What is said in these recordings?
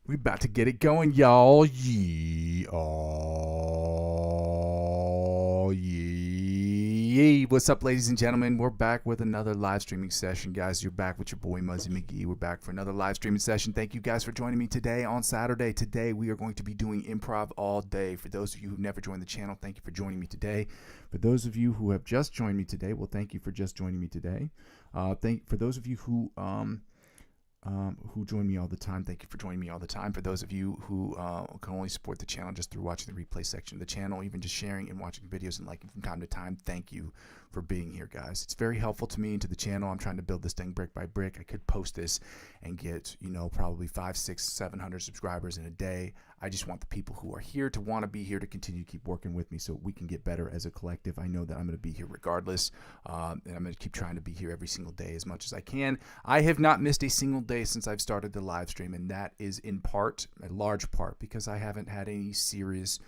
We about to get it going, y'all. Yeah. Oh, yeah. What's up, ladies and gentlemen? We're back with another live streaming session, guys. You're back with your boy, Muzzy McGee. We're back for another live streaming session. Thank you guys for joining me today on Saturday. Today, we are going to be doing improv all day. For those of you who've never joined the channel, thank you for joining me today. For those of you who have just joined me today, well, thank you for just joining me today. For those of you who join me all the time, thank you for joining me all the time. For those of you who can only support the channel just through watching the replay section of the channel, even just sharing and watching videos and liking from time to time, thank you for being here, guys. It's very helpful to me and to the channel. I'm trying to build this thing brick by brick. I could post this and get, probably 500, 600, 700 subscribers in a day. I just want the people who are here to want to be here to continue to keep working with me so we can get better as a collective. I know that I'm going to be here regardless, and I'm going to keep trying to be here every single day as much as I can. I have not missed a single day since I've started the live stream, and that is in part, a large part, because I haven't had any serious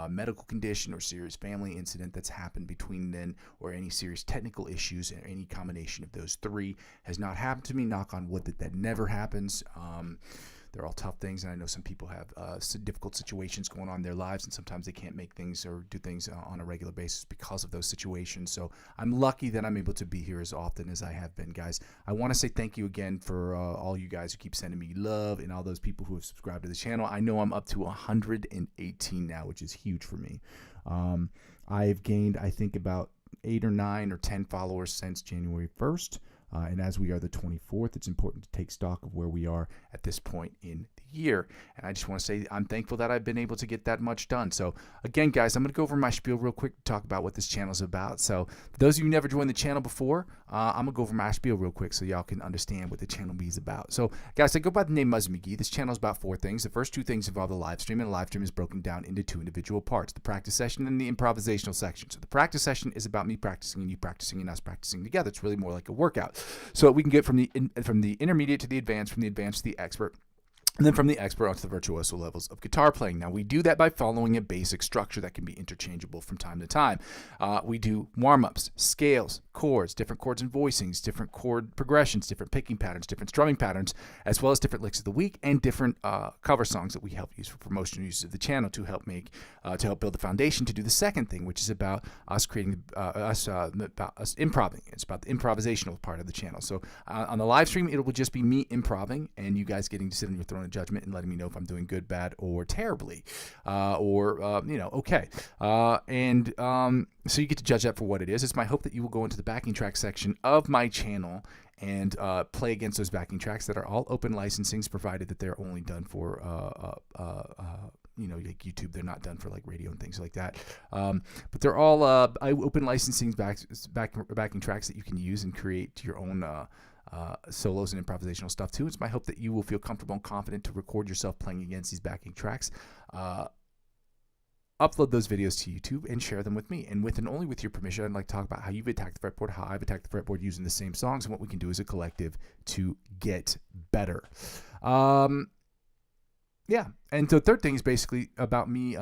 medical condition or serious family incident that's happened between then, or any serious technical issues, or any combination of those three has not happened to me. Knock on wood that never happens. They're all tough things, and I know some people have difficult situations going on in their lives, and sometimes they can't make things or do things on a regular basis because of those situations. So I'm lucky that I'm able to be here as often as I have been, guys. I want to say thank you again for all you guys who keep sending me love, and all those people who have subscribed to the channel. I know I'm up to 118 now, which is huge for me. I've gained, I think, about 8 or 9 or 10 followers since January 1st. And as we are the 24th, it's important to take stock of where we are at this point in the year. And I just want to say I'm thankful that I've been able to get that much done. So again, guys, I'm going to go over my spiel real quick to talk about what this channel is about. So for those of you who never joined the channel before, I'm going to go over my spiel real quick so y'all can understand what the channel is about. So guys, I go by the name Muzzy McGee. This channel is about 4 things. The first 2 things involve the live stream, and the live stream is broken down into 2 individual parts: the practice session and the improvisational section. So the practice session is about me practicing and you practicing and us practicing together. It's really more like a workout. So we can get from the intermediate to the advanced, from the advanced to the expert, and then from the expert onto the virtuoso levels of guitar playing. Now, we do that by following a basic structure that can be interchangeable from time to time. We do warm-ups, scales, chords, different chords and voicings, different chord progressions, different picking patterns, different strumming patterns, as well as different licks of the week and different cover songs that we help use for promotional use of the channel to help build the foundation to do the second thing, which is about us creating us improving. It's about the improvisational part of the channel. So on the live stream, it will just be me improving and you guys getting to sit on your throne of judgment and letting me know if I'm doing good, bad, or terribly, okay. So you get to judge that for what it is. It's my hope that you will go into the backing track section of my channel and play against those backing tracks that are all open licensings, provided that they're only done for like YouTube. They're not done for like radio and things like that. But they're all open licensing backing tracks that you can use and create your own solos and improvisational stuff too. It's my hope that you will feel comfortable and confident to record yourself playing against these backing tracks. Upload those videos to YouTube and share them with me. And with and only with your permission, I'd like to talk about how you've attacked the fretboard, how I've attacked the fretboard using the same songs, and what we can do as a collective to get better. Yeah, and the third thing is basically about me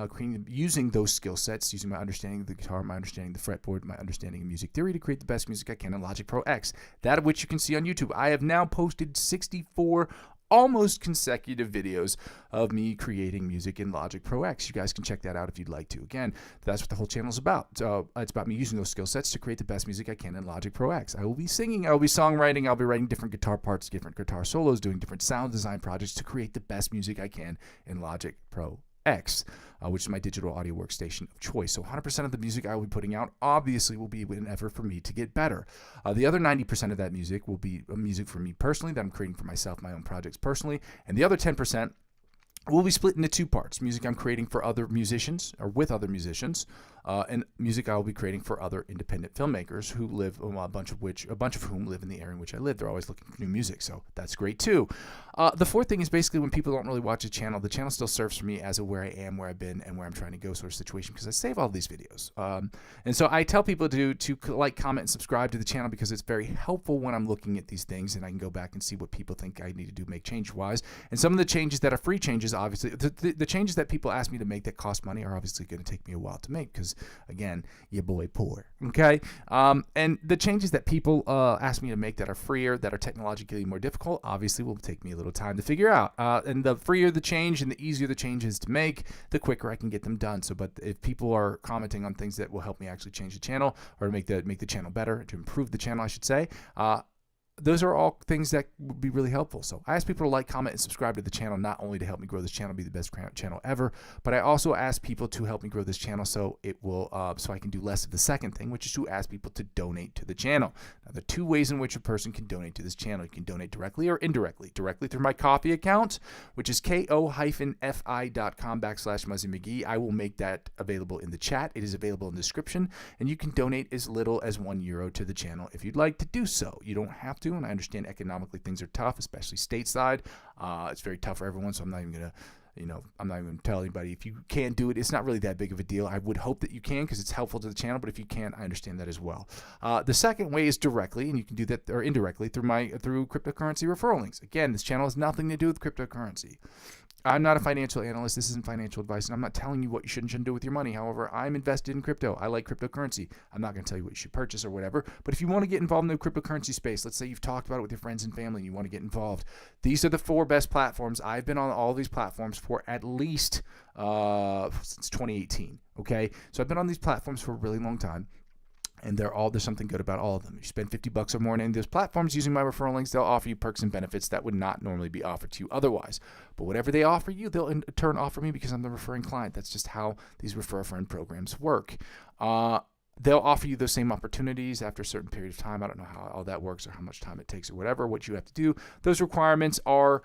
using those skill sets, using my understanding of the guitar, my understanding of the fretboard, my understanding of music theory to create the best music I can in Logic Pro X, that of which you can see on YouTube. I have now posted 64 almost consecutive videos of me creating music in Logic Pro X. You guys can check that out if you'd like to. Again, that's what the whole channel is about. So it's about me using those skill sets to create the best music I can in Logic Pro X. I will be singing, I will be songwriting, I'll be writing different guitar parts, different guitar solos, doing different sound design projects to create the best music I can in Logic Pro X, which is my digital audio workstation of choice. So 100% of the music I will be putting out obviously will be an effort for me to get better. The other 90% of that music will be music for me personally that I'm creating for myself, my own projects personally, and the other 10% will be split into 2 parts: music I'm creating for other musicians or with other musicians, and music I will be creating for other independent filmmakers who live, a bunch of whom live in the area in which I live. They're always looking for new music, so that's great too. The fourth thing is basically when people don't really watch the channel still serves for me as a where I am, where I've been, and where I'm trying to go sort of situation, because I save all these videos. And so I tell people to like, comment, and subscribe to the channel because it's very helpful when I'm looking at these things, and I can go back and see what people think I need to do, make change-wise. And some of the changes that are free changes, obviously, the changes that people ask me to make that cost money are obviously going to take me a while to make, because because, again, your boy poor. Okay? And the changes that people ask me to make that are freer, that are technologically more difficult, obviously will take me a little time to figure out. And the freer the change and the easier the change is to make, the quicker I can get them done. So, but if people are commenting on things that will help me actually change the channel or make the channel better, to improve the channel, I should say, those are all things that would be really helpful. So I ask people to like, comment, and subscribe to the channel, not only to help me grow this channel, be the best channel ever, but I also ask people to help me grow this channel so it will, so I can do less of the second thing, which is to ask people to donate to the channel. Now, there are two ways in which a person can donate to this channel. You can donate directly or indirectly. Directly through my Ko-fi account, which is ko-fi.com/Muzzy McGee. I will make that available in the chat. It is available in the description, and you can donate as little as €1 to the channel if you'd like to do so. You don't have to, and I understand economically things are tough, especially stateside. It's very tough for everyone, so I'm not even going to, I'm not even going to tell anybody. If you can't do it, it's not really that big of a deal. I would hope that you can because it's helpful to the channel, but if you can't, I understand that as well. The second way is directly, and you can do that, or indirectly, through cryptocurrency referral links. Again, this channel has nothing to do with cryptocurrency. I'm not a financial analyst. This isn't financial advice, and I'm not telling you what you should and shouldn't do with your money. However, I'm invested in crypto. I like cryptocurrency. I'm not going to tell you what you should purchase or whatever, but if you want to get involved in the cryptocurrency space, let's say you've talked about it with your friends and family and you want to get involved, these are the 4 best platforms. I've been on all these platforms for at least since 2018, okay? So I've been on these platforms for a really long time. And there's something good about all of them. If you spend $50 or more on any of those platforms using my referral links, they'll offer you perks and benefits that would not normally be offered to you otherwise. But whatever they offer you, they'll in turn offer me because I'm the referring client. That's just how these refer a friend programs work. They'll offer you those same opportunities after a certain period of time. I don't know how all that works or how much time it takes or whatever, what you have to do. Those requirements are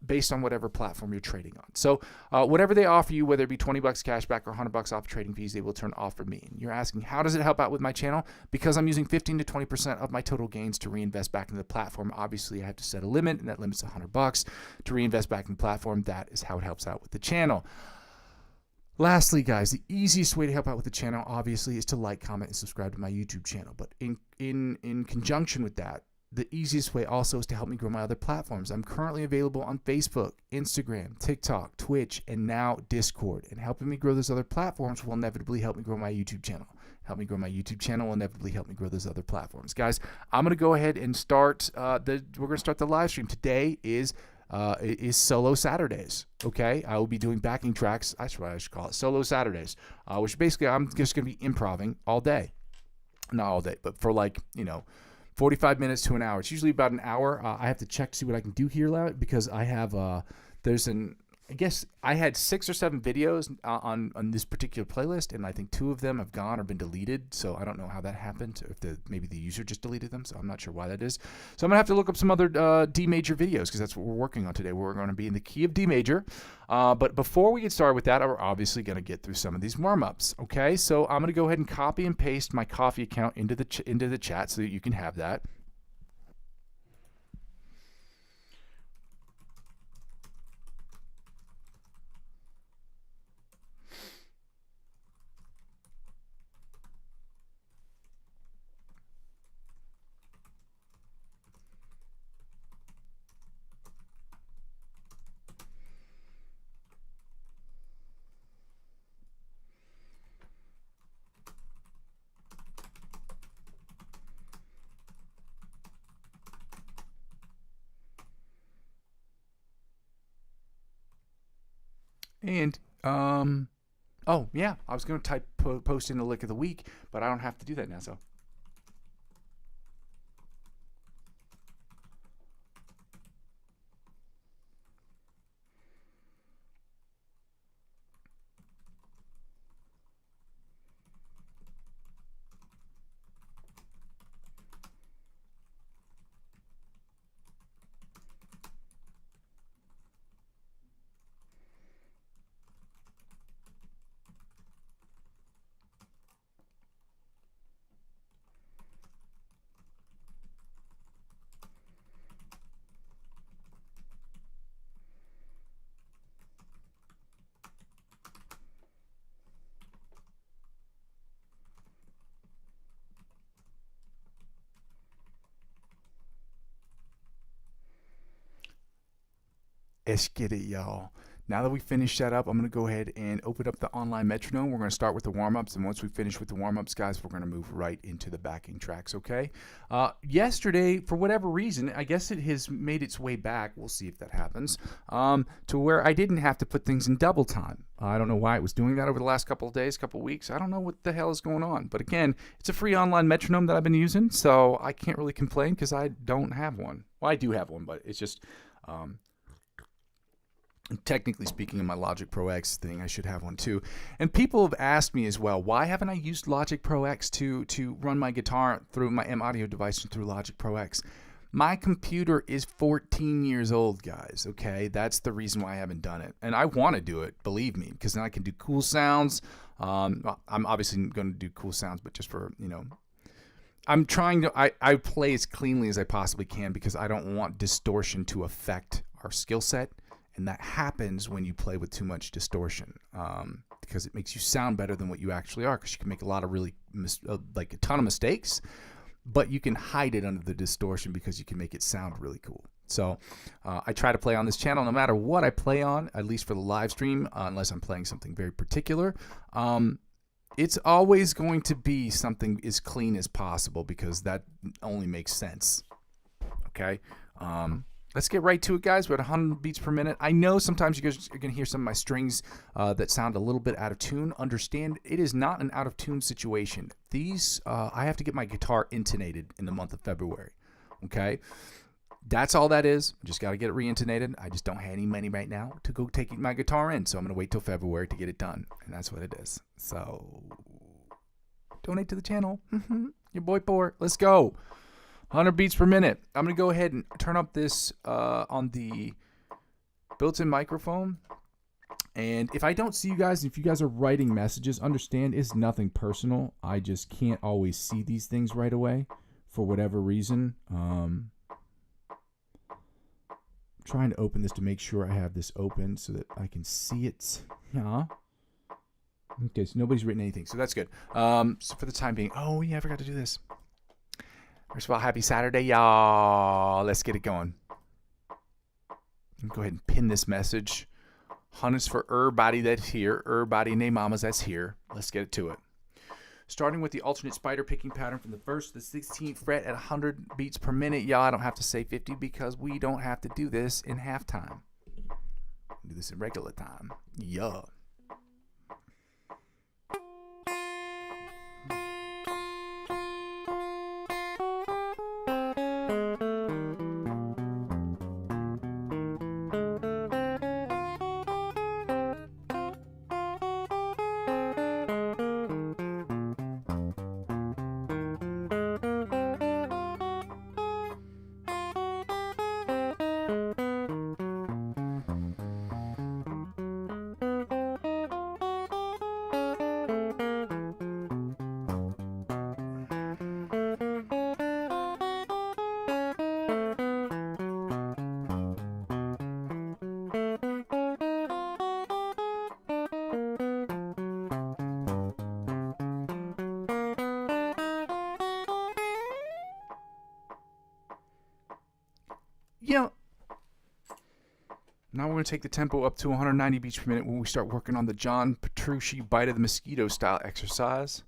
based on whatever platform you're trading on. So whatever they offer you, whether it be $20 cash back or $100 off trading fees, they will turn off for me. And you're asking, how does it help out with my channel? Because I'm using 15 to 20% of my total gains to reinvest back into the platform. Obviously, I have to set a limit, and that limit's $100 to reinvest back in the platform. That is how it helps out with the channel. Lastly, guys, the easiest way to help out with the channel, obviously, is to like, comment, and subscribe to my YouTube channel. But in conjunction with that, the easiest way also is to help me grow my other platforms. I'm currently available on Facebook, Instagram, TikTok, Twitch, and now Discord. And helping me grow those other platforms will inevitably help me grow my YouTube channel. Help me grow my YouTube channel will inevitably help me grow those other platforms. Guys, I'm going to go ahead and start we're going to start the live stream. Today is Solo Saturdays. Okay, I will be doing backing tracks. That's what I should call it, Solo Saturdays, which basically I'm just going to be improving all day. Not all day, but for 45 minutes to an hour. It's usually about an hour. I have to check to see what I can do here because I have I guess I had 6 or 7 videos on this particular playlist, and I think 2 of them have gone or been deleted. So I don't know how that happened. If maybe the user just deleted them. So I'm not sure why that is. So I'm gonna have to look up some other D major videos because that's what we're working on today. We're going to be in the key of D major. But before we get started with that, we're obviously going to get through some of these warm-ups. Okay, so I'm going to go ahead and copy and paste my Ko-fi account into the chat so that you can have that. And, oh, yeah, I was going to post in the lick of the week, but I don't have to do that now, so. Let's get it, y'all. Now that we finished that up, I'm going to go ahead and open up the online metronome. We're going to start with the warm-ups, and once we finish with the warm-ups, guys, we're going to move right into the backing tracks, okay? Yesterday, for whatever reason, I guess it has made its way back. We'll see if that happens, to where I didn't have to put things in double time. I don't know why it was doing that over the last couple of days, couple of weeks. I don't know what the hell is going on. But again, it's a free online metronome that I've been using, so I can't really complain because I don't have one. Well, I do have one, but it's just... technically speaking, in my Logic Pro X thing, I should have one too. And people have asked me as well, why haven't I used Logic Pro X to run my guitar through my M audio device and through Logic Pro X? My computer is 14 years old, guys, okay? That's the reason why I haven't done it. And I want to do it, believe me, because then I can do cool sounds. Well, I'm obviously going to do cool sounds, but just for, you know, I'm trying to, I play as cleanly as I possibly can because I don't want distortion to affect our skill set. And that happens when you play with too much distortion, because it makes you sound better than what you actually are, because you can make a lot of really, like a ton of mistakes, but you can hide it under the distortion because you can make it sound really cool. So I try to play on this channel no matter what I play on, at least for the live stream, unless I'm playing something very particular. It's always going to be something as clean as possible because that only makes sense. Okay? Let's get right to it, guys. We're at 100 beats per minute. I know sometimes you guys are going to hear some of my strings that sound a little bit out of tune. Understand, it is not an out of tune situation. These, I have to get my guitar intonated in the month of February. Okay? That's all that is. Just got to get it re-intonated. I just don't have any money right now to go take my guitar in, so I'm going to wait till February to get it done. And that's what it is. So, donate to the channel. Your boy Poor. Let's go. 100 beats per minute. I'm going to go ahead and turn up this on the built-in microphone. And if I don't see you guys, if you guys are writing messages, understand it's nothing personal. I just can't always see these things right away for whatever reason. I'm trying to open this to make sure I have this open so that I can see it. Yeah. Okay, so nobody's written anything, so that's good. So for the time being, oh yeah, I forgot to do this. First of all, happy Saturday, y'all. Let's get it going. Go ahead and pin this message. Hunt for everybody that's here. Everybody named mamas that's here. Let's get it to it. Starting with the alternate spider picking pattern from the 1st to the 16th fret at 100 beats per minute. Y'all, I don't have to say 50 because we don't have to do this in half time. Do this in regular time. Yeah. Yeah. Now we're going to take the tempo up to 190 beats per minute when we start working on the John Petrucci Bite of the Mosquito style exercise.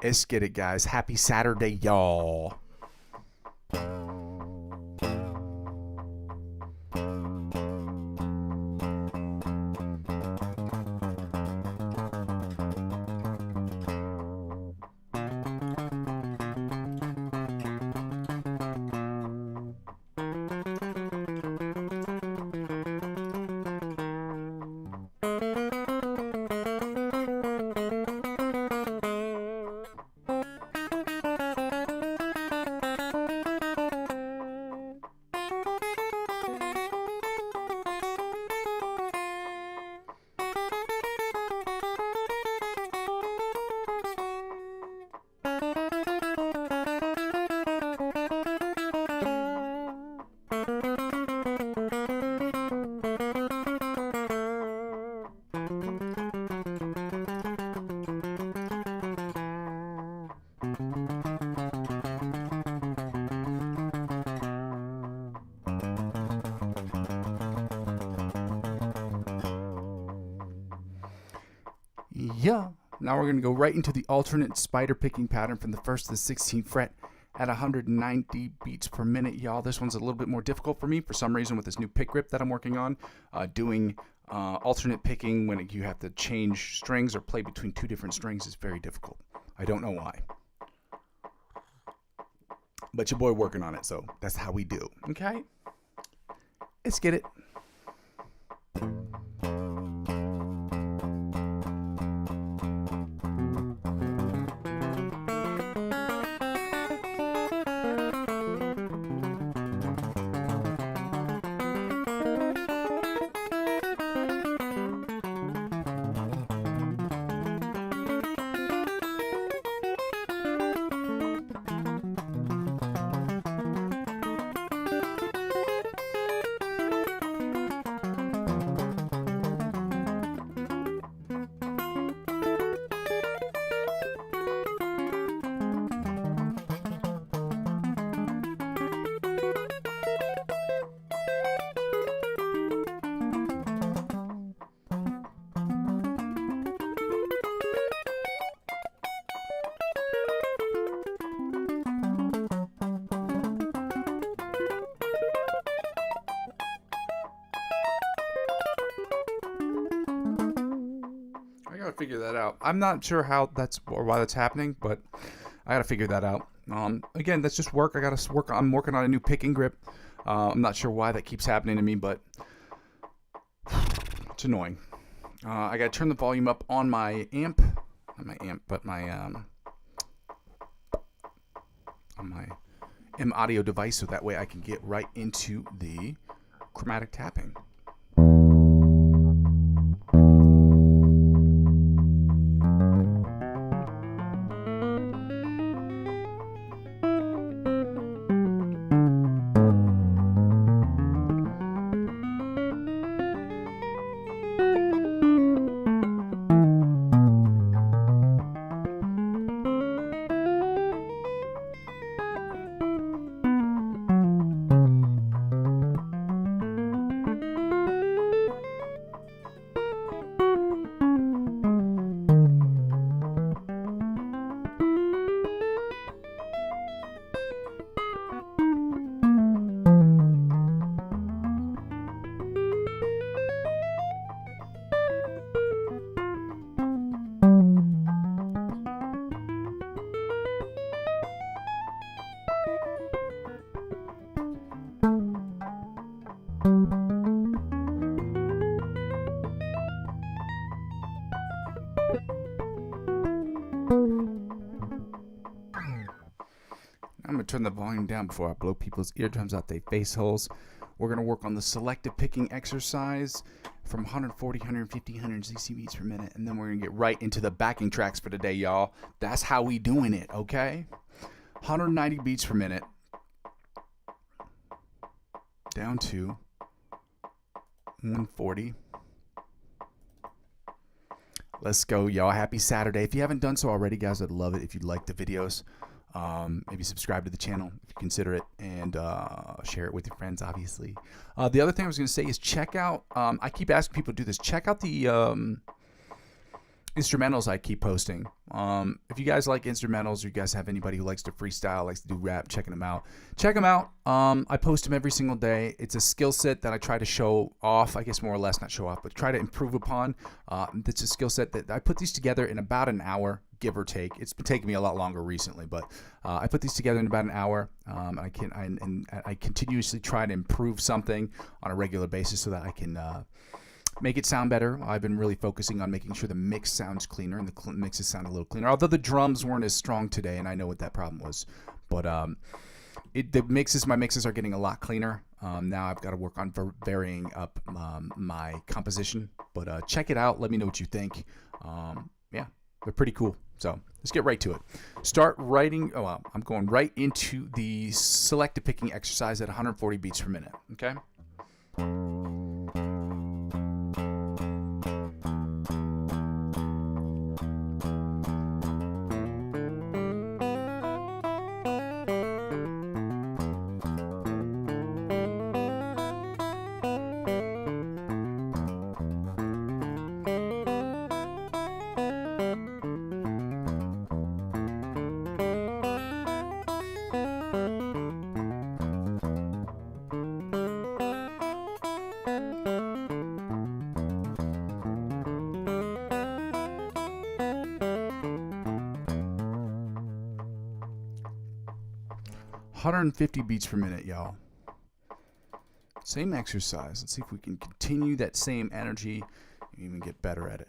Let's get it, guys. Happy Saturday, y'all. Yeah. Now we're going to go right into the alternate spider picking pattern from the 1st to the 16th fret at 190 beats per minute, y'all. This one's a little bit more difficult for me for some reason with this new pick grip that I'm working on. Doing alternate picking when you have to change strings or play between two different strings is very difficult. I don't know why. But your boy working on it, so that's how we do. Okay? Let's get it. Figure that out. I'm not sure how that's or why that's happening, but I gotta figure that out. Again, that's just work. I gotta work. I'm working on a new picking grip. I'm not sure why that keeps happening to me, but it's annoying. I gotta turn the volume up on my amp, not my amp, but my on my M audio device, so that way I can get right into the chromatic tapping. I'm going to turn the volume down before I blow people's eardrums out their face holes. We're going to work on the selective picking exercise from 140, 150, 160 beats per minute. And then we're going to get right into the backing tracks for today, y'all. That's how we doing it, okay? 190 beats per minute. Down to 140. Let's go, y'all. Happy Saturday. If you haven't done so already, guys, I'd love it if you'd like the videos. Maybe subscribe to the channel if you consider it, and share it with your friends, obviously. The other thing I was going to say is check out, I keep asking people to do this, check out the instrumentals I keep posting. If you guys like instrumentals, or you guys have anybody who likes to freestyle, likes to do rap, checking them out. Check them out. I post them every single day. It's a skill set that I try to show off, I guess more or less, not show off, but try to improve upon. It's a skill set that I put these together in about an hour, give or take. It's been taking me a lot longer recently, but I put these together in about an hour. I continuously try to improve something on a regular basis so that I can make it sound better. I've been really focusing on making sure the mix sounds cleaner, and the mixes sound a little cleaner. Although the drums weren't as strong today, and I know what that problem was, but my mixes are getting a lot cleaner. Now I've got to work on varying up my composition. But check it out. Let me know what you think. Yeah, they're pretty cool. So let's get right to it. Start writing. Oh, well, I'm going right into the selective picking exercise at 140 beats per minute. Okay. 150 beats per minute, y'all. Same exercise. Let's see if we can continue that same energy and even get better at it.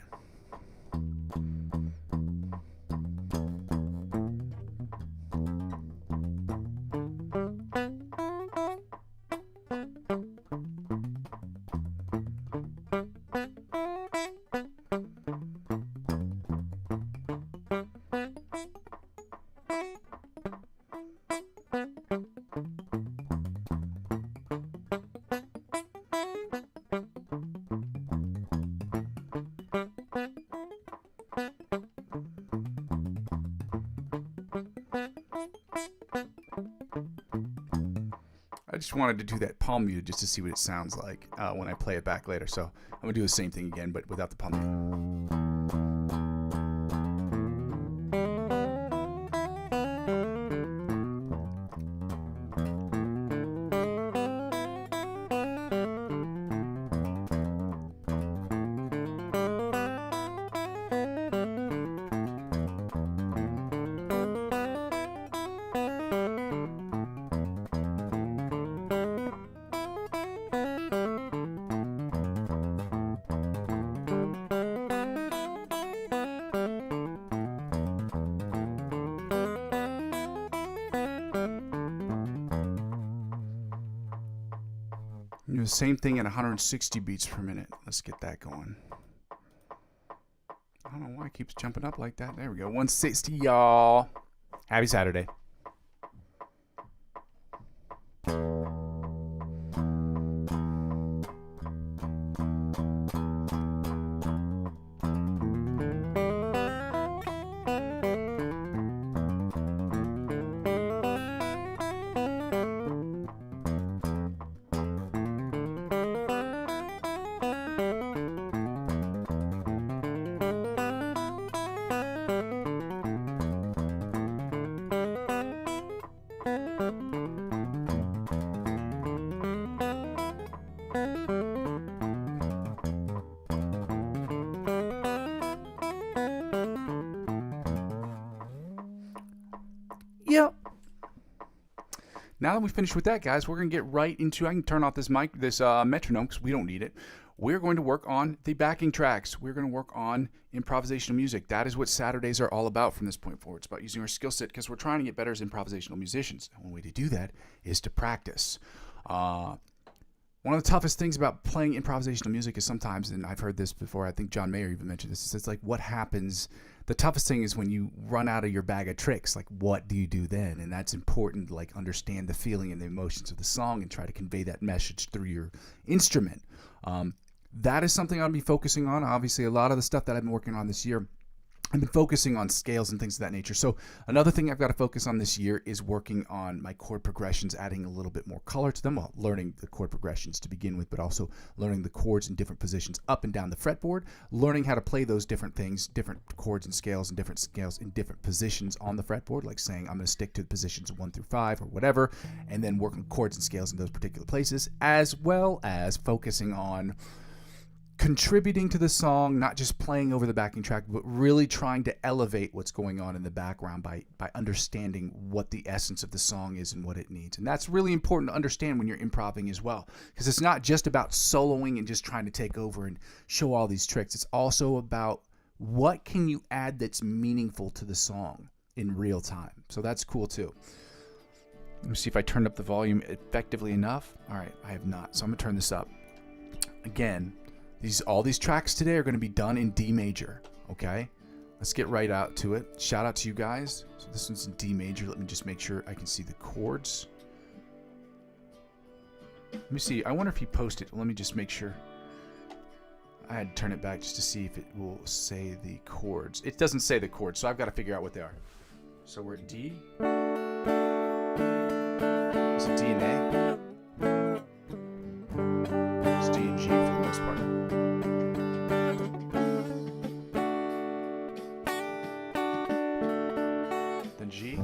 I just wanted to do that palm muted just to see what it sounds like when I play it back later. So I'm going to do the same thing again, but without the palm muted. Do the same thing at 160 beats per minute. Let's get that going. I don't know why it keeps jumping up like that. There we go. 160, y'all. Happy Saturday. Yep. Now that we finished with that, guys, we're going to get right into, I can turn off this metronome because we don't need it. We're going to work on the backing tracks. We're going to work on improvisational music. That is what Saturdays are all about from this point forward. It's about using our skill set because we're trying to get better as improvisational musicians. And one way to do that is to practice. One of the toughest things about playing improvisational music is sometimes, and I've heard this before, I think John Mayer even mentioned this, it's like what happens, the toughest thing is when you run out of your bag of tricks, like what do you do then? And that's important to like understand the feeling and the emotions of the song and try to convey that message through your instrument. That is something I'll be focusing on. Obviously, a lot of the stuff that I've been working on this year, I've been focusing on scales and things of that nature. So another thing I've got to focus on this year is working on my chord progressions, adding a little bit more color to them. Well, learning the chord progressions to begin with, but also learning the chords in different positions up and down the fretboard, learning how to play those different things, different chords and scales in different positions on the fretboard, like saying I'm going to stick to the positions 1 through 5 or whatever, and then working chords and scales in those particular places, as well as focusing on contributing to the song, not just playing over the backing track, but really trying to elevate what's going on in the background by understanding what the essence of the song is and what it needs. And that's really important to understand when you're improvising as well, because it's not just about soloing and just trying to take over and show all these tricks. It's also about what can you add that's meaningful to the song in real time. So that's cool too. Let me see if I turned up the volume effectively enough. All right, I have not. So I'm gonna turn this up. Again, all these tracks today are going to be done in D major, okay? Let's get right out to it. Shout out to you guys. So this one's in D major. Let me just make sure I can see the chords. Let me see. I wonder if he posted. Let me just make sure. I had to turn it back just to see if it will say the chords. It doesn't say the chords, so I've got to figure out what they are. So we're at D. Is it D and A? It's D and G for the most part. G.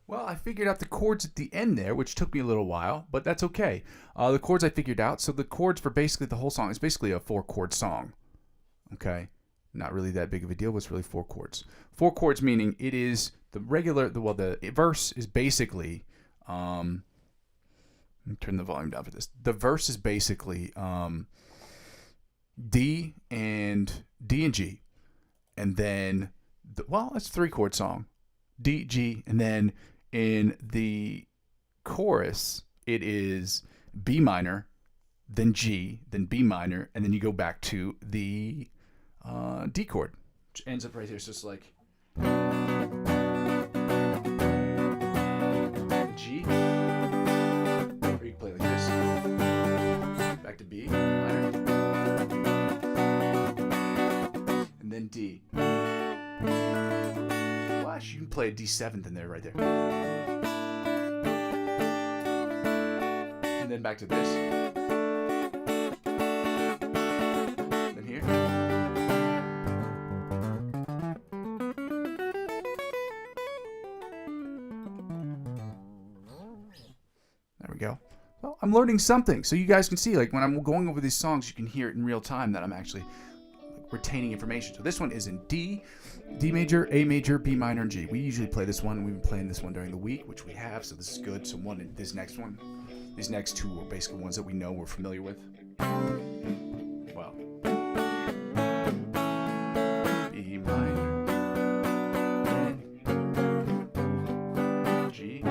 Well, I figured out the chords at the end there, which took me a little while, but that's okay. The chords I figured out. So the chords for basically the whole song is basically a 4-chord song. Okay? Not really that big of a deal, but it's really 4 chords. 4 chords meaning it is the regular, the verse is basically, let me turn the volume down for this. The verse is basically D and G. And then, it's a 3-chord song. D, G, and then in the chorus, it is B minor, then G, then B minor, and then you go back to the D chord, which ends up right here. So it's like G, or you can play like this, back to B minor, and then D. You can play a D7th in there right there. And then back to this. Then here. There we go. Well, I'm learning something. So you guys can see, like when I'm going over these songs, you can hear it in real time that I'm actually retaining information. So this one is in D, D major, A major, B minor, and G. We usually play this one. We've been playing this one during the week, which we have, so this is good. So this next one, these next two are basically ones that we know we're familiar with. Well, B minor, G.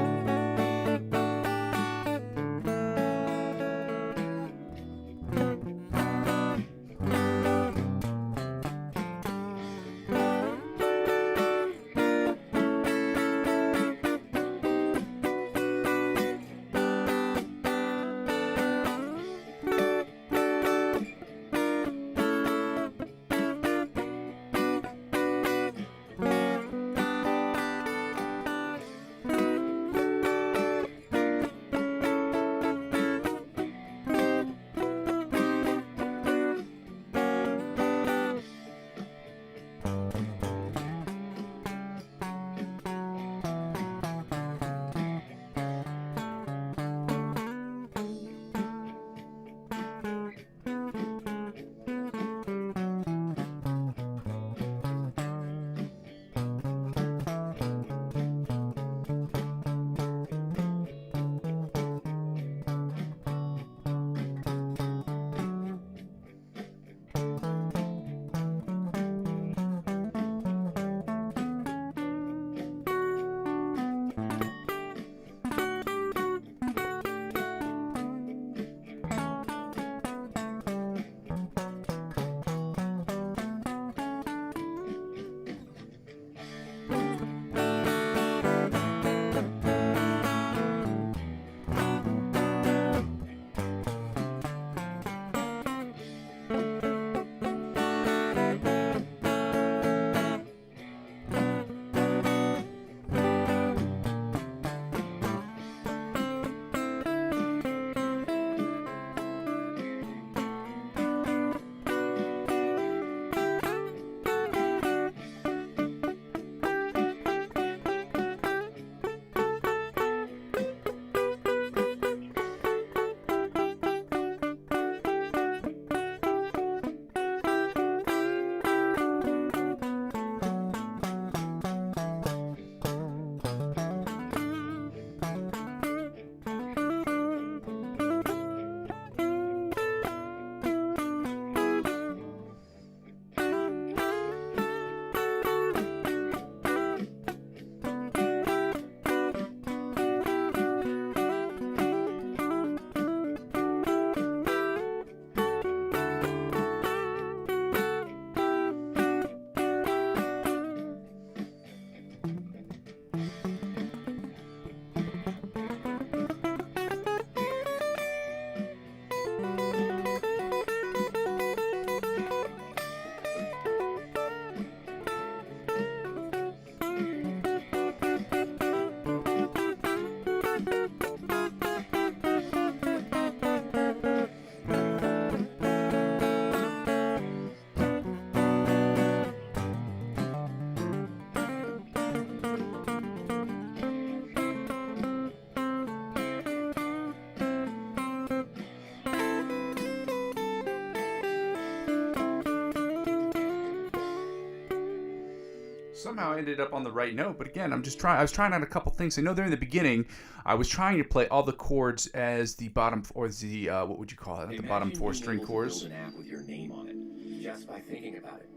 Somehow I ended up on the right note, but again, I was trying out a couple things. I know there in the beginning, I was trying to play all the chords as the bottom, or the what would you call it? The bottom 4-string chords. Build an app with your name on it just by thinking about it.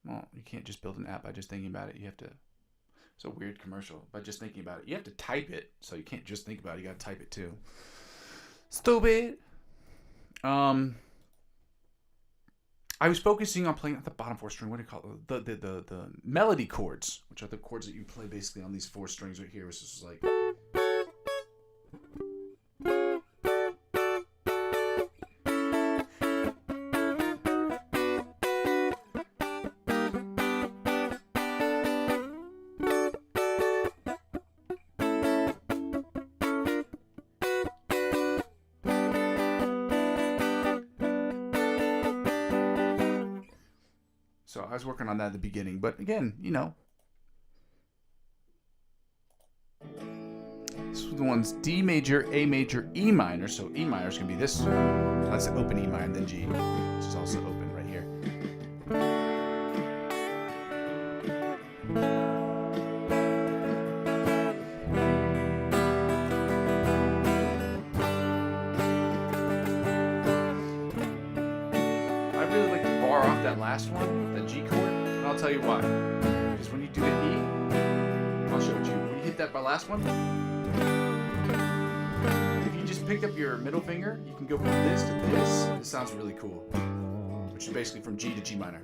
Well, you can't just build an app by just thinking about it. You have to. It's a weird commercial. By just thinking about it, you have to type it. So you can't just think about it. You got to type it too. Stupid. I was focusing on playing at the bottom 4-string. What do you call it? The melody chords, which are the chords that you play basically on these 4 strings right here. Which is like. So I was working on that at the beginning, but again, you know, this was the ones D major, A major, E minor. So E minor is going to be this. That's an open E minor, and then G, which is also open, last one, the G chord, and I'll tell you why. Because when you do the E, I'll show it to you. When you hit that last one, if you just picked up your middle finger, you can go from this to this. This sounds really cool, which is basically from G to G minor.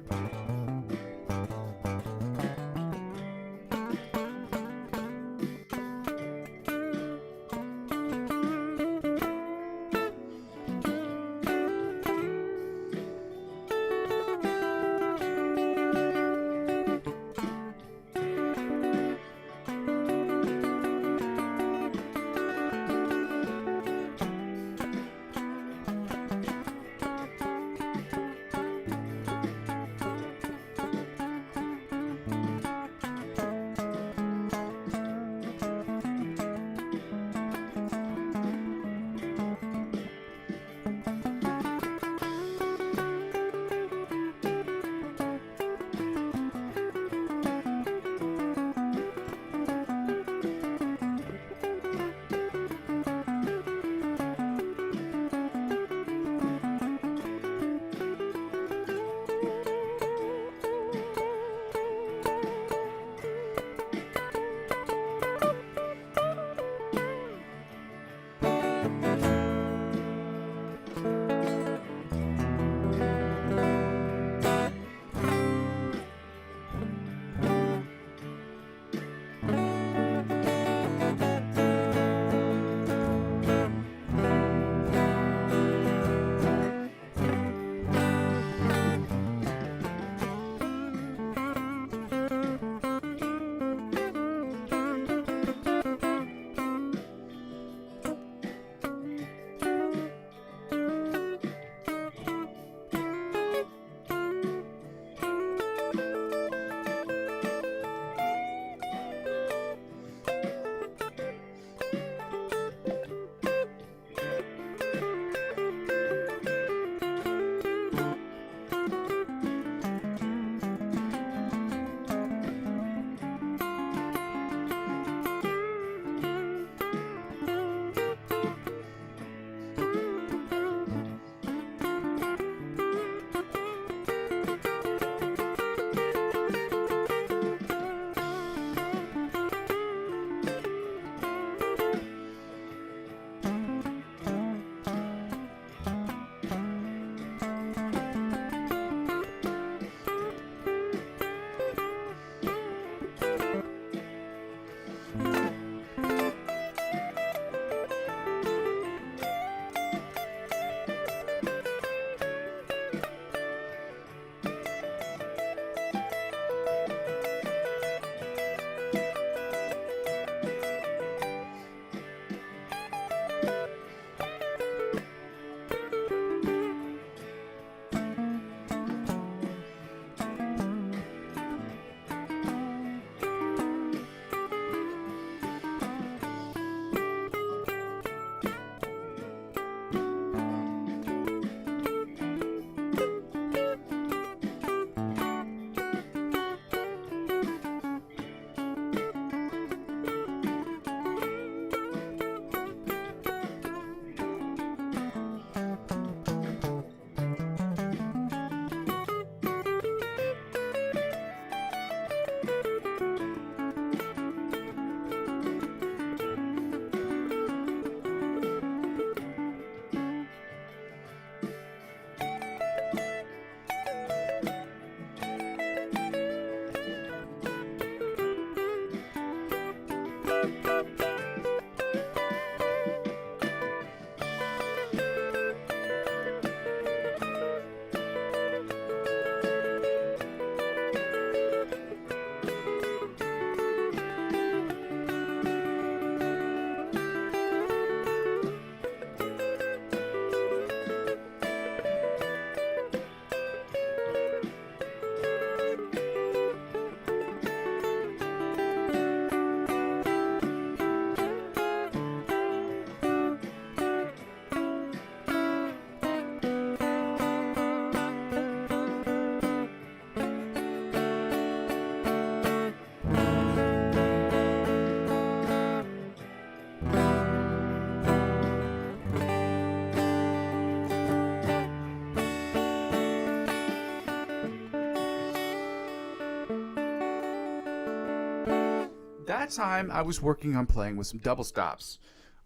that time I was working on playing with some double stops.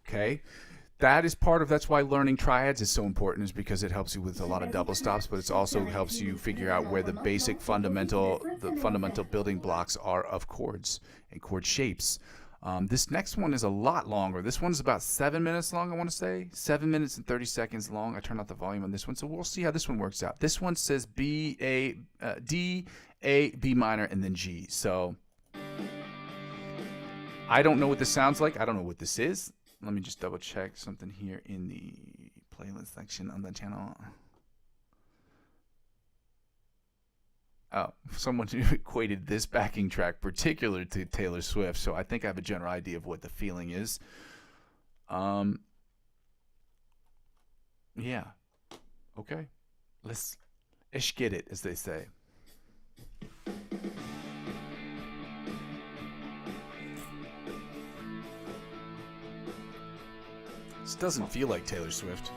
Okay. That's why learning triads is so important, is because it helps you with a lot of double stops, but it also helps you figure out where the fundamental building blocks are of chords and chord shapes. This next one is a lot longer. This one's about 7 minutes long, I want to say. 7 minutes and 30 seconds long. I turned out the volume on this one, so we'll see how this one works out. This one says D, A, B minor, and then G. So I don't know what this sounds like. I don't know what this is. Let me just double check something here in the playlist section on the channel. Oh, someone equated this backing track particular to Taylor Swift, so I think I have a general idea of what the feeling is. Yeah. Okay. Let's get it, as they say. This doesn't feel like Taylor Swift.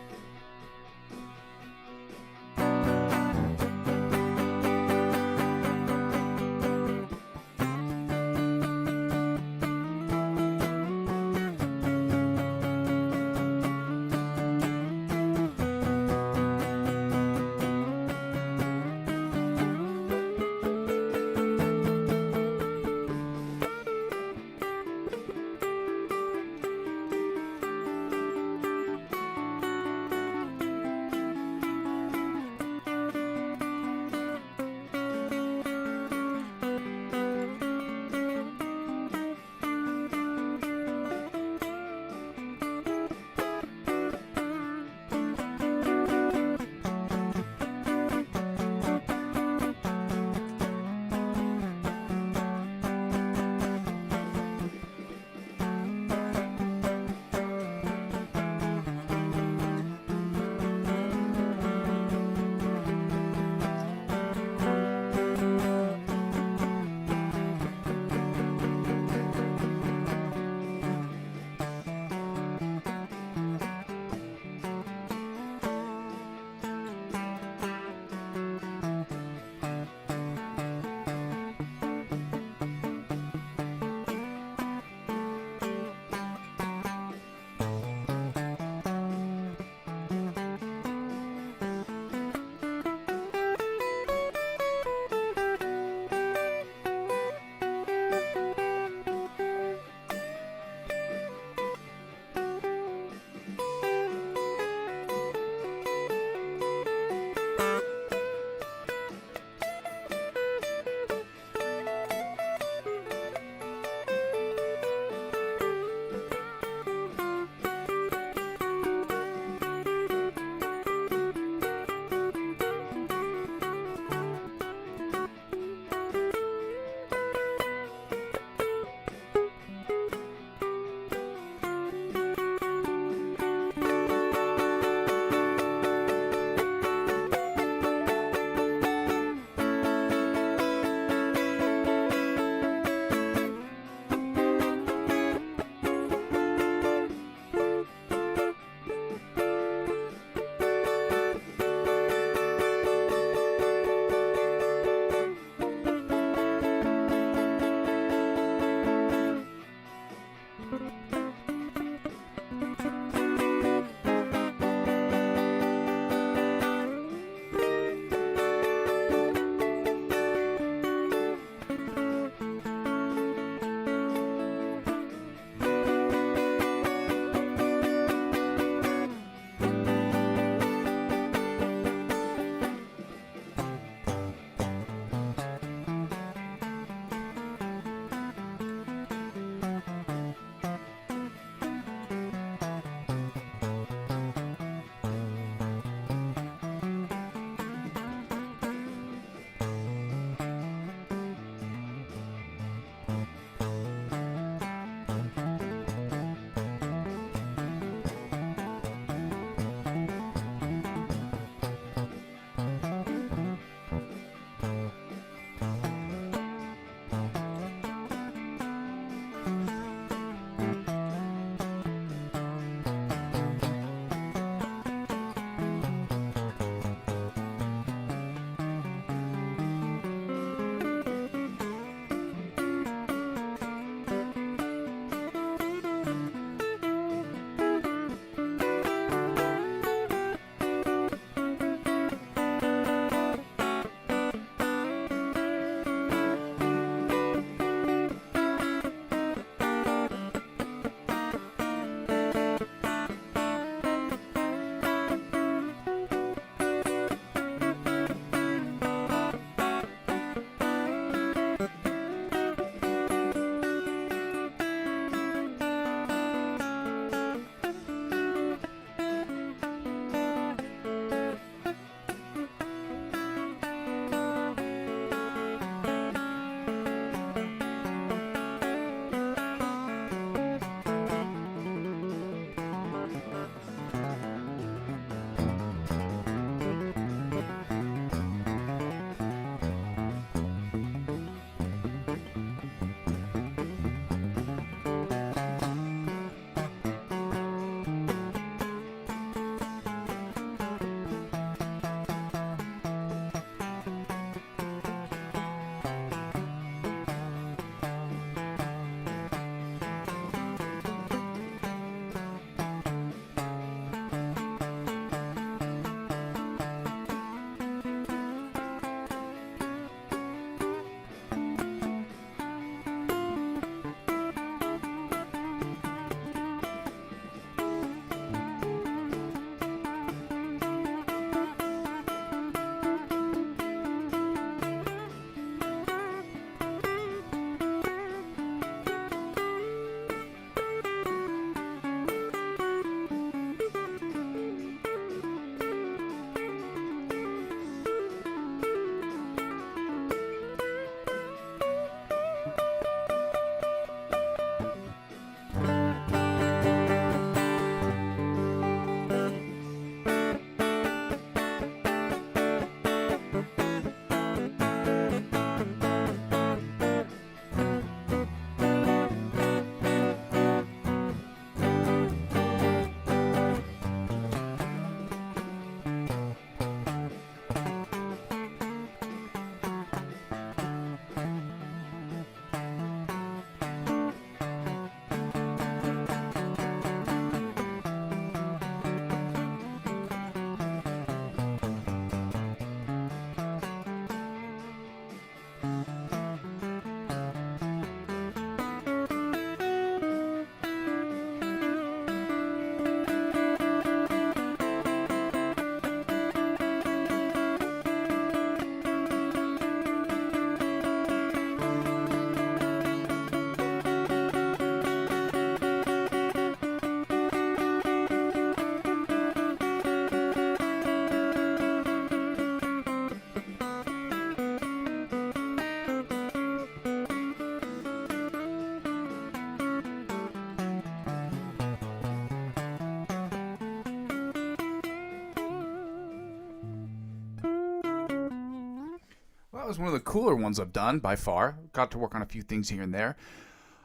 was one of the cooler ones I've done by far. Got to work on a few things here and there.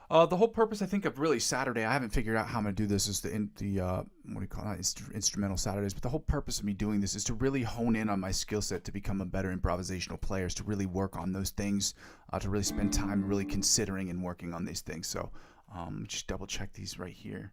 The whole purpose, I think, of really Saturday, I haven't figured out how I'm going to do this, is what do you call it, instrumental Saturdays. But the whole purpose of me doing this is to really hone in on my skill set to become a better improvisational player, to really work on those things, to really spend time really considering and working on these things. So just double check these right here.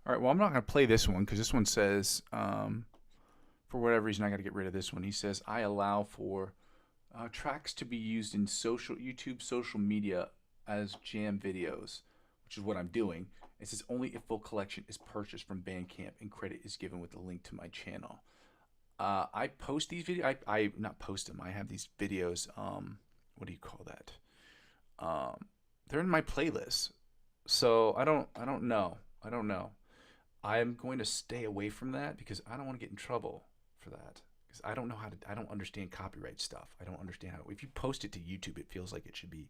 All right, well, I'm not going to play this one because this one says, for whatever reason, I got to get rid of this one. He says, I allow for tracks to be used in YouTube social media as jam videos, which is what I'm doing. It says only if full collection is purchased from Bandcamp and credit is given with a link to my channel. I post these videos. I not post them. I have these videos. What do you call that? They're in my playlist. So I don't know. I'm going to stay away from that because I don't want to get in trouble for that. Because I don't know how to. I don't understand copyright stuff. I don't understand how. If you post it to YouTube, it feels like it should be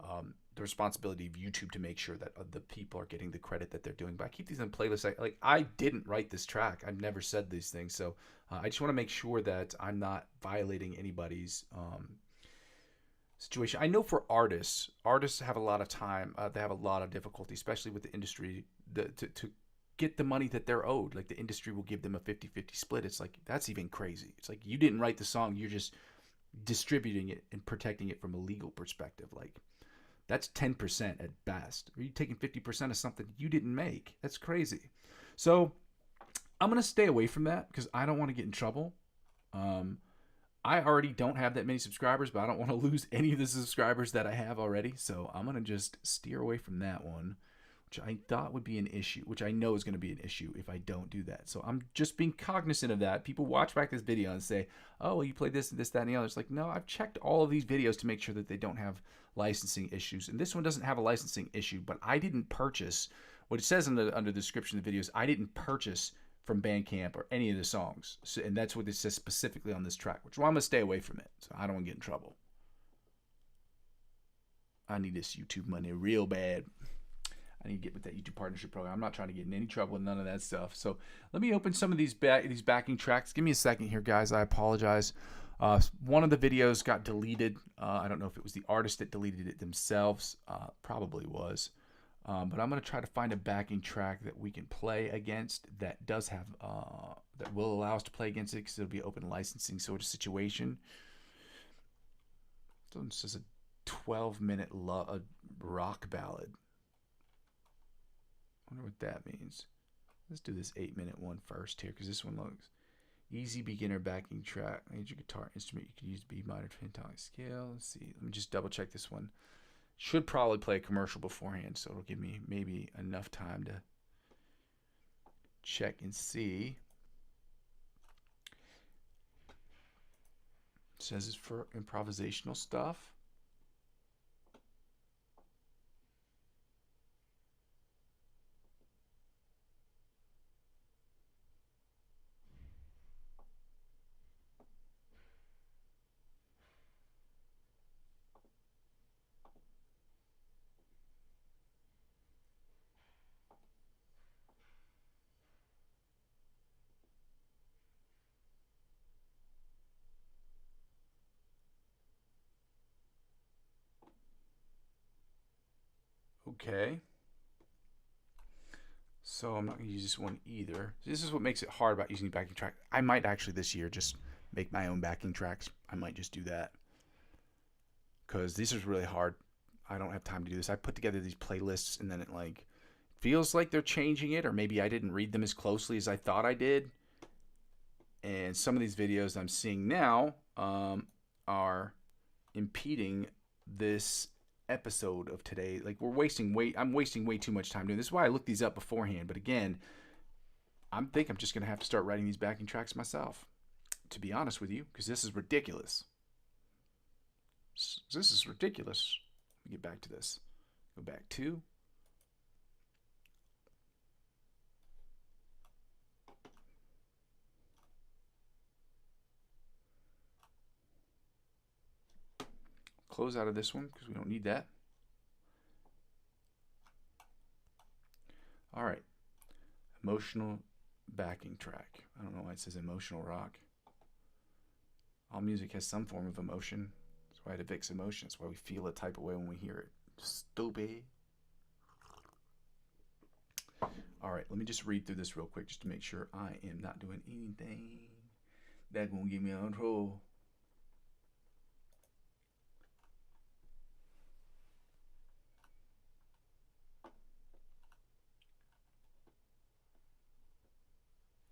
the responsibility of YouTube to make sure that the people are getting the credit that they're doing. But I keep these on playlists. I didn't write this track. I've never said these things. So I just want to make sure that I'm not violating anybody's situation. I know for artists have a lot of time. They have a lot of difficulty, especially with the industry, to get the money that they're owed. Like the industry will give them a 50-50 split. It's like, that's even crazy. It's like you didn't write the song. You're just distributing it and protecting it from a legal perspective. Like that's 10% at best. Are you taking 50% of something you didn't make? That's crazy. So I'm going to stay away from that because I don't want to get in trouble. I already don't have that many subscribers, but I don't want to lose any of the subscribers that I have already. So I'm going to just steer away from that one, which I thought would be an issue, which I know is going to be an issue if I don't do that. So I'm just being cognizant of that. People watch back this video and say, oh, well, you played this, that, and the other. It's like, no, I've checked all of these videos to make sure that they don't have licensing issues. And this one doesn't have a licensing issue, but I didn't purchase, what it says under the description of the videos, I didn't purchase from Bandcamp or any of the songs. So, and that's what it says specifically on this track, which I'm going to stay away from it. So I don't want to get in trouble. I need this YouTube money real bad. I need to get with that YouTube partnership program. I'm not trying to get in any trouble with none of that stuff. So let me open some of these backing tracks. Give me a second here, guys. I apologize. One of the videos got deleted. I don't know if it was the artist that deleted it themselves. Probably was. But I'm going to try to find a backing track that we can play against that does have, that will allow us to play against it because it'll be open licensing sort of situation. So this is a 12-minute rock ballad. I wonder what that means. Let's do this 8-minute one first here because this one looks easy beginner backing track. Major guitar instrument you can use B minor pentatonic scale. Let's see. Let me just double check this one. Should probably play a commercial beforehand, so it'll give me maybe enough time to check and see. It says it's for improvisational stuff. Okay. So I'm not going to use this one either. This is what makes it hard about using backing track. I might actually this year just make my own backing tracks. I might just do that. Because this is really hard. I don't have time to do this. I put together these playlists and then it like feels like they're changing it, or maybe I didn't read them as closely as I thought I did. And some of these videos I'm seeing now are impeding this episode of today. Like I'm wasting way too much time doing this. This is why I looked these up beforehand. But again, I think I'm just gonna have to start writing these backing tracks myself, to be honest with you, because this is ridiculous. This is ridiculous. Let me get back to this. Go back to close out of this one because we don't need that. All right. Emotional backing track. I don't know why it says emotional rock. All music has some form of emotion. That's why it evokes emotion. That's why we feel a type of way when we hear it. Stupid. All right, let me just read through this real quick just to make sure I am not doing anything that won't get me in trouble.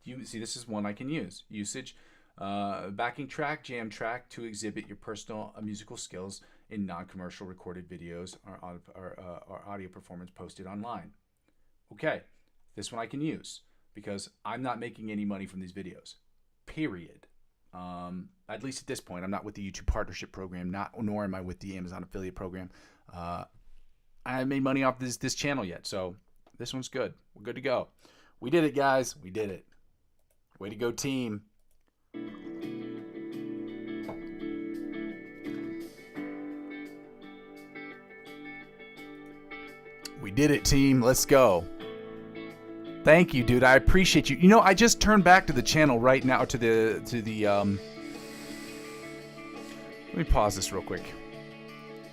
You see, this is one I can use. Usage, backing track, jam track to exhibit your personal musical skills in non-commercial recorded videos or audio performance posted online. Okay, this one I can use because I'm not making any money from these videos, period. At least at this point, I'm not with the YouTube partnership program, nor am I with the Amazon affiliate program. I haven't made money off this channel yet, so this one's good. We're good to go. We did it, guys. We did it. Way to go, team. We did it, team. Let's go. Thank you, dude. I appreciate you. You know, I just turned back to the channel right now, to the let me pause this real quick.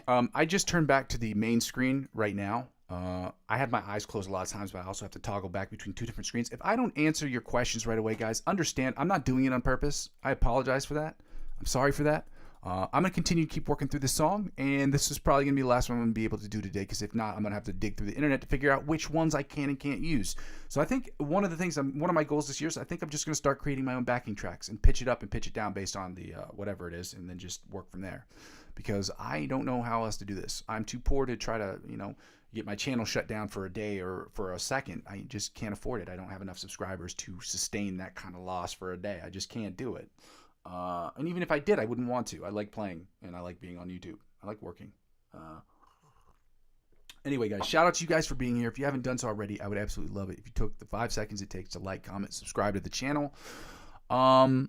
I just turned back to the main screen right now. I have my eyes closed a lot of times, but I also have to toggle back between two different screens. If I don't answer your questions right away, guys, understand I'm not doing it on purpose. I apologize for that. I'm sorry for that. I'm going to continue to keep working through this song, and this is probably going to be the last one I'm going to be able to do today, because if not, I'm going to have to dig through the internet to figure out which ones I can and can't use. So I think one of my goals this year is I think I'm just going to start creating my own backing tracks and pitch it up and pitch it down based on the whatever it is, and then just work from there, because I don't know how else to do this. I'm too poor to try to, get my channel shut down for a day or for a second. I just can't afford it. I don't have enough subscribers to sustain that kind of loss for a day. I just can't do it. And even if I did, I wouldn't want to. I like playing, and I like being on YouTube. I like working. Anyway, guys, shout out to you guys for being here. If you haven't done so already, I would absolutely love it if you took the 5 seconds it takes to like, comment, subscribe to the channel. Yeah.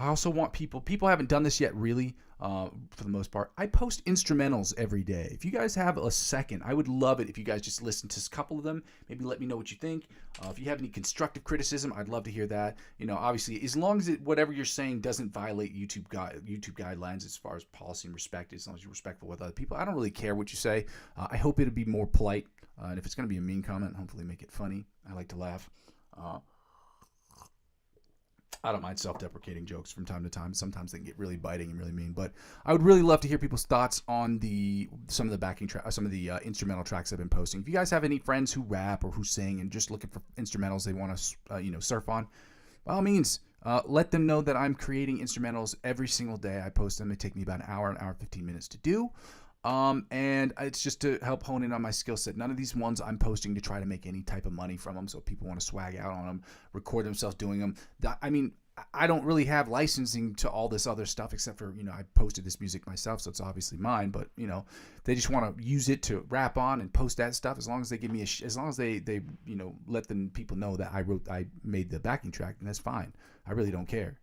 I also want people haven't done this yet, really, for the most part. I post instrumentals every day. If you guys have a second, I would love it if you guys just listen to a couple of them. Maybe let me know what you think. If you have any constructive criticism, I'd love to hear that. Obviously, as long as whatever you're saying doesn't violate YouTube guidelines as far as policy and respect, as long as you're respectful with other people, I don't really care what you say. I hope it'll be more polite. And if it's going to be a mean comment, hopefully make it funny. I like to laugh. I don't mind self-deprecating jokes from time to time. Sometimes they can get really biting and really mean, but I would really love to hear people's thoughts on some of the backing track, some of the instrumental tracks I've been posting. If you guys have any friends who rap or who sing and just looking for instrumentals they want to, surf on, by all means, let them know that I'm creating instrumentals every single day. I post them. They take me about an hour and 15 minutes to do. And it's just to help hone in on my skill set. None of these ones I'm posting to try to make any type of money from them, so people want to swag out on them, record themselves doing them. I don't really have licensing to all this other stuff, except for, I posted this music myself, so it's obviously mine, but, they just want to use it to rap on and post that stuff. As long as they give me as long as they let people know that I made the backing track, then that's fine. I really don't care.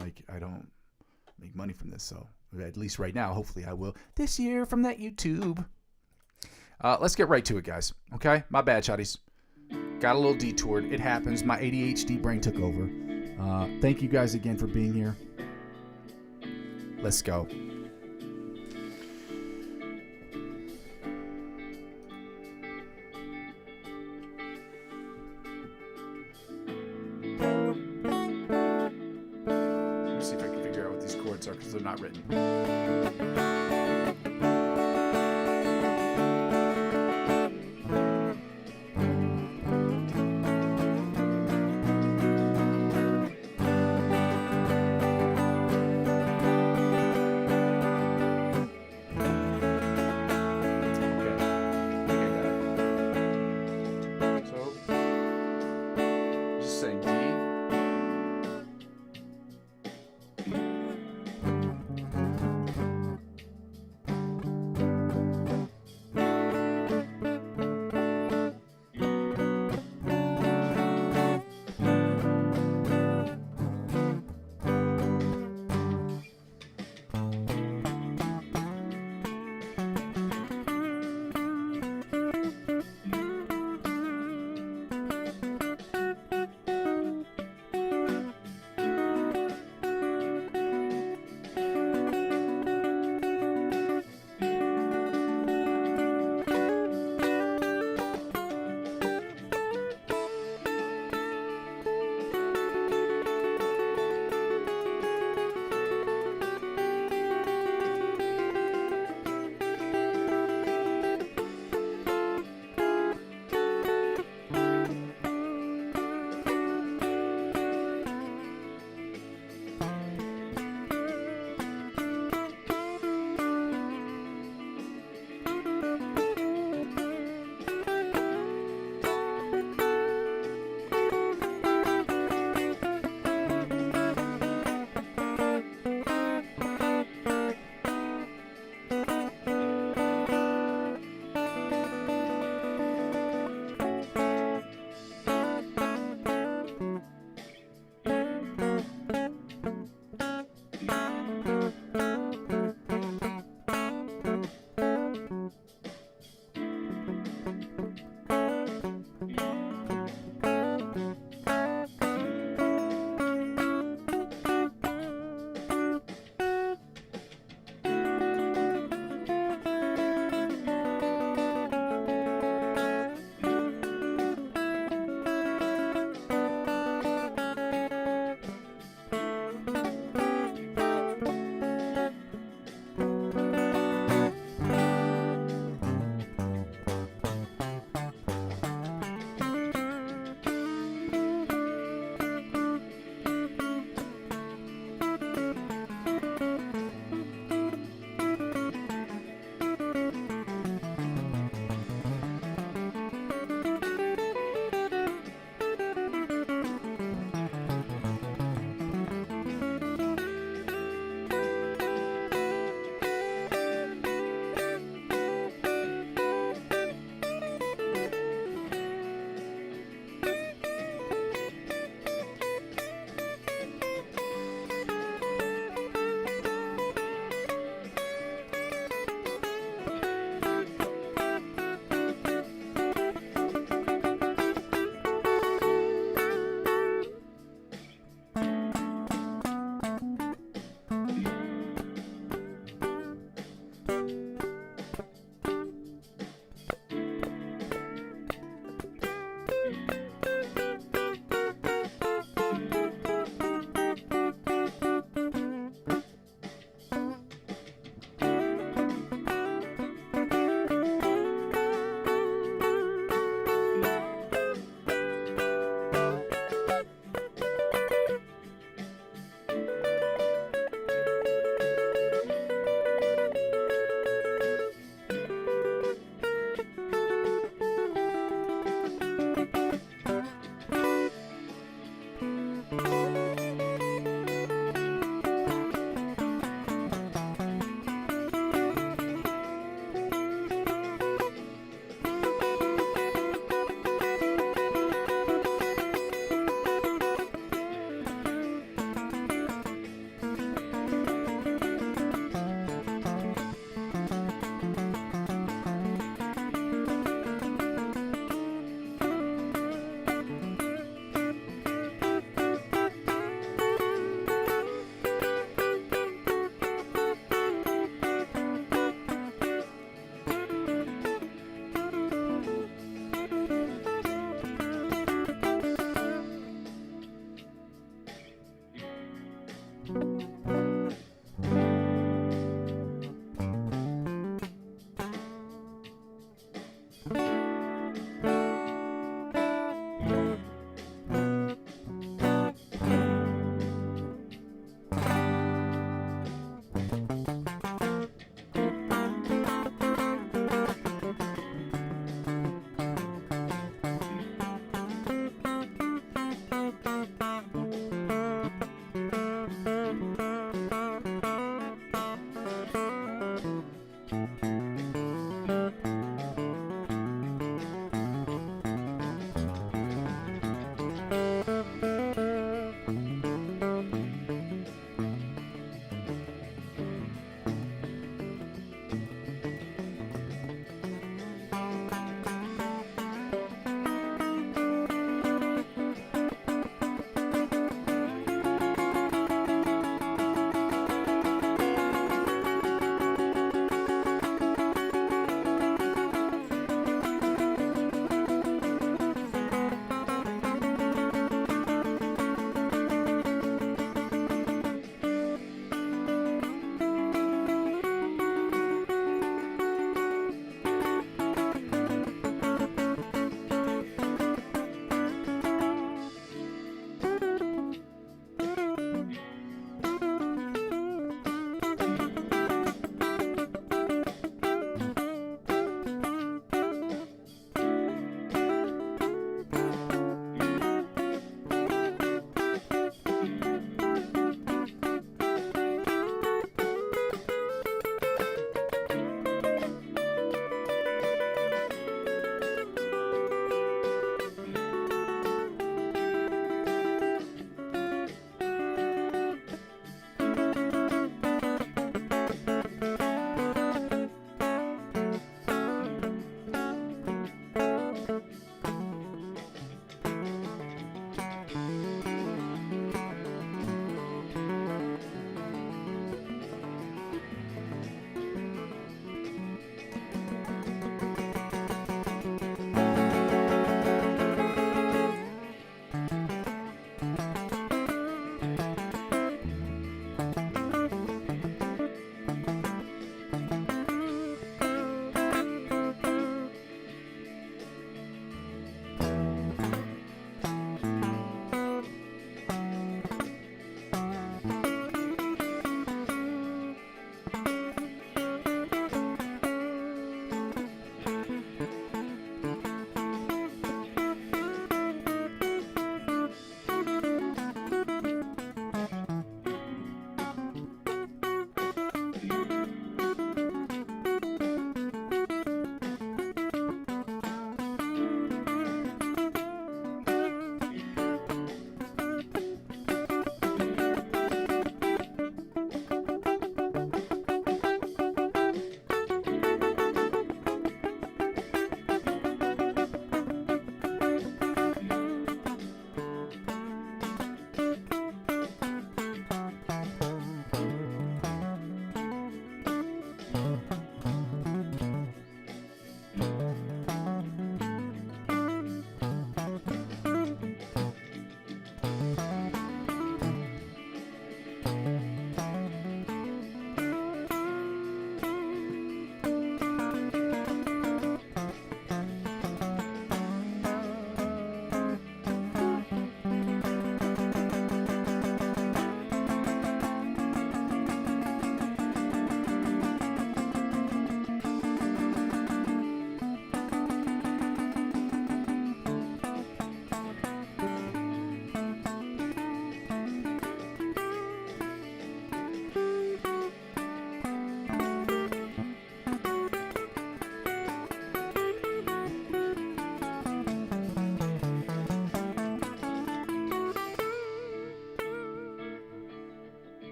Like, I don't make money from this, so at least right now, hopefully I will this year from that YouTube. Let's get right to it, guys. Okay? My bad, shotties. Got a little detoured. It happens. My ADHD brain took over. Thank you guys again for being here. Let's go. Let's see if I can figure out what these chords are, because they're not written.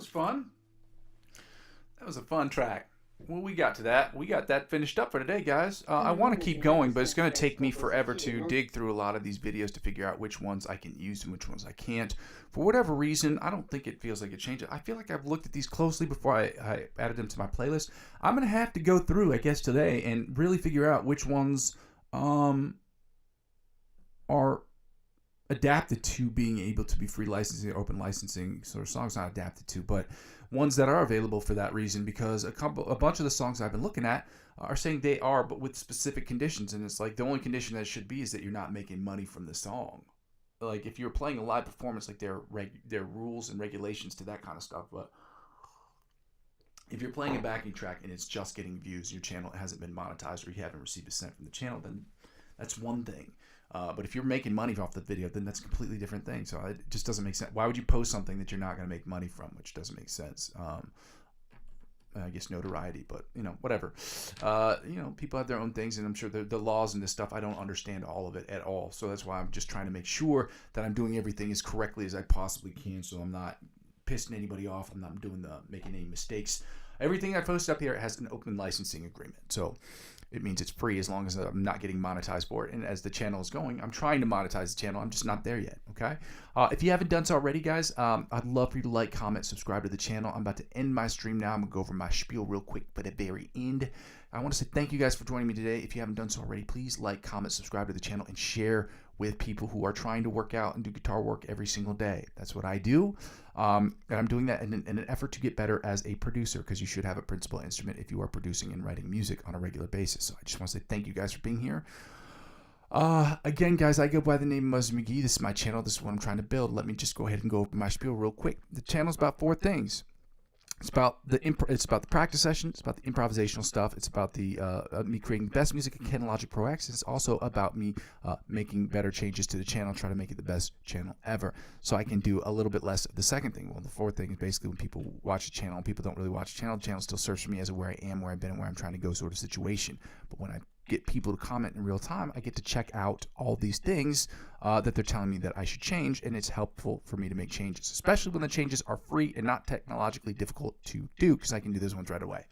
was fun. That was a fun track. Well, we got that finished up for today, guys. I want to keep going, but it's going to take me forever to dig through a lot of these videos to figure out which ones I can use and which ones I can't. For whatever reason, I don't think it feels like it changed. I feel like I've looked at these closely before I added them to my playlist. I'm going to have to go through, I guess, today and really figure out which ones are adapted to being able to be free licensing or open licensing. So songs not adapted to, but ones that are available for that reason, because a bunch of the songs I've been looking at are saying they are, but with specific conditions. And it's like the only condition that should be is that you're not making money from the song. Like if you're playing a live performance, like there are rules and regulations to that kind of stuff. But if you're playing a backing track and it's just getting views, your channel hasn't been monetized, or you haven't received a cent from the channel, then that's one thing. But if you're making money off the video, then that's a completely different thing. So it just doesn't make sense. Why would you post something that you're not going to make money from, which doesn't make sense? I guess notoriety, but whatever. People have their own things, and I'm sure the laws and this stuff, I don't understand all of it at all. So that's why I'm just trying to make sure that I'm doing everything as correctly as I possibly can, so I'm not pissing anybody off. I'm not making any mistakes. Everything I post up here has an open licensing agreement. So it means it's free as long as I'm not getting monetized for it. And as the channel is going, I'm trying to monetize the channel. I'm just not there yet, okay? If you haven't done so already, guys, I'd love for you to like, comment, subscribe to the channel. I'm about to end my stream now. I'm going to go over my spiel real quick for the very end. I want to say thank you guys for joining me today. If you haven't done so already, please like, comment, subscribe to the channel, and share with people who are trying to work out and do guitar work every single day. That's what I do. And I'm doing that in an effort to get better as a producer, because you should have a principal instrument if you are producing and writing music on a regular basis. So I just want to say thank you guys for being here. Again, guys, I go by the name Muzzy McGee. This is my channel. This is what I'm trying to build. Let me just go ahead and go over my spiel real quick. The channel's about 4 things. It's about the practice session. It's about the improvisational stuff. It's about the me creating the best music in Ken Logic Pro X. It's also about me making better changes to the channel, trying to make it the best channel ever, so I can do a little bit less of the second thing. Well, the fourth thing is basically when people watch the channel, people don't really watch the channel still serves for me as a where I am, where I've been, and where I'm trying to go sort of situation. But when I get people to comment in real time, I get to check out all these things that they're telling me that I should change, and it's helpful for me to make changes, especially when the changes are free and not technologically difficult to do, because I can do those ones right away.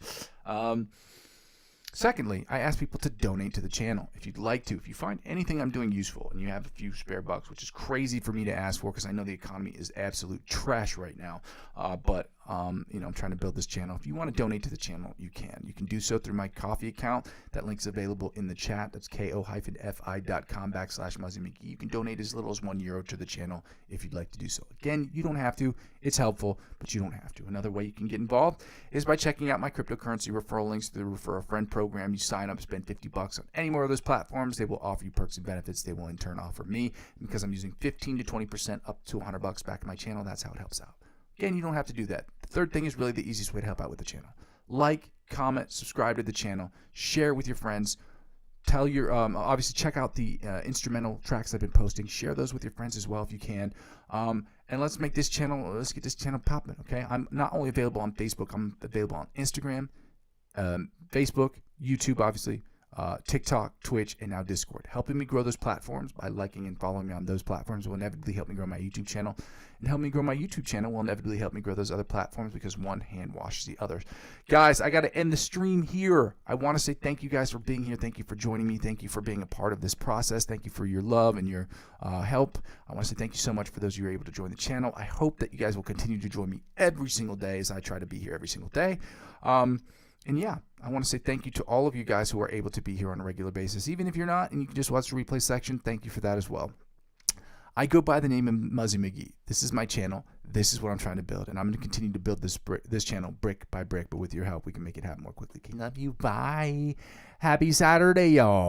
Secondly, I ask people to donate to the channel if you'd like to. If you find anything I'm doing useful and you have a few spare bucks, which is crazy for me to ask for because I know the economy is absolute trash right now, but I'm trying to build this channel. If you want to donate to the channel, you can. You can do so through my Coffee account. That link's available in the chat. That's ko-fi.com/Muzzy McGee. You can donate as little as €1 to the channel if you'd like to do so. Again, you don't have to. It's helpful, but you don't have to. Another way you can get involved is by checking out my cryptocurrency referral links through the Refer a Friend program. You sign up, spend $50 on any more of those platforms. They will offer you perks and benefits. They will in turn offer me, because I'm using 15 to 20% up to $100 back in my channel. That's how it helps out. Again, you don't have to do that. The third thing is really the easiest way to help out with the channel. Like, comment, subscribe to the channel, share with your friends. Tell your obviously check out the instrumental tracks I've been posting. Share those with your friends as well if you can. And let's get this channel popping. Okay, I'm not only available on Facebook. I'm available on Instagram, Facebook, YouTube, obviously, TikTok, Twitch, and now Discord. Helping me grow those platforms by liking and following me on those platforms will inevitably help me grow my YouTube channel. And help me grow my YouTube channel will inevitably help me grow those other platforms, because one hand washes the other. Guys, I got to end the stream here. I want to say thank you guys for being here. Thank you for joining me. Thank you for being a part of this process. Thank you for your love and your help. I want to say thank you so much for those of you who are able to join the channel. I hope that you guys will continue to join me every single day as I try to be here every single day. And yeah, I want to say thank you to all of you guys who are able to be here on a regular basis. Even if you're not and you can just watch the replay section, thank you for that as well. I go by the name of Muzzy McGee. This is my channel. This is what I'm trying to build. And I'm going to continue to build this channel brick by brick. But with your help, we can make it happen more quickly. Love you. Bye. Happy Saturday, y'all.